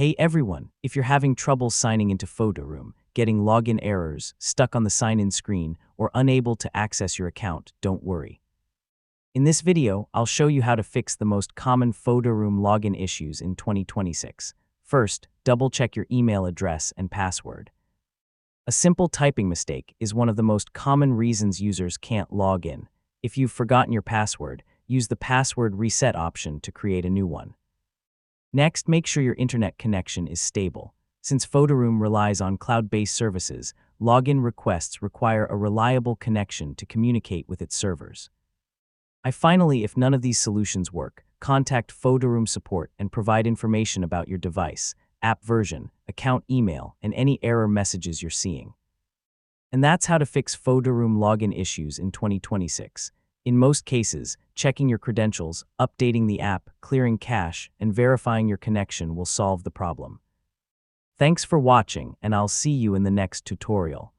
Hey everyone, if you're having trouble signing into Photoroom, getting login errors, stuck on the sign-in screen, or unable to access your account, don't worry. In this video, I'll show you how to fix the most common Photoroom login issues in 2026. First, double-check your email address and password. A simple typing mistake is one of the most common reasons users can't log in. If you've forgotten your password, use the password reset option to create a new one. Next, make sure your internet connection is stable. Since Photoroom relies on cloud-based services, login requests require a reliable connection to communicate with its servers. Finally, if none of these solutions work, contact Photoroom support and provide information about your device, app version, account email, and any error messages you're seeing. And that's how to fix Photoroom login issues in 2026. In most cases, checking your credentials, updating the app, clearing cache, and verifying your connection will solve the problem. Thanks for watching, and I'll see you in the next tutorial.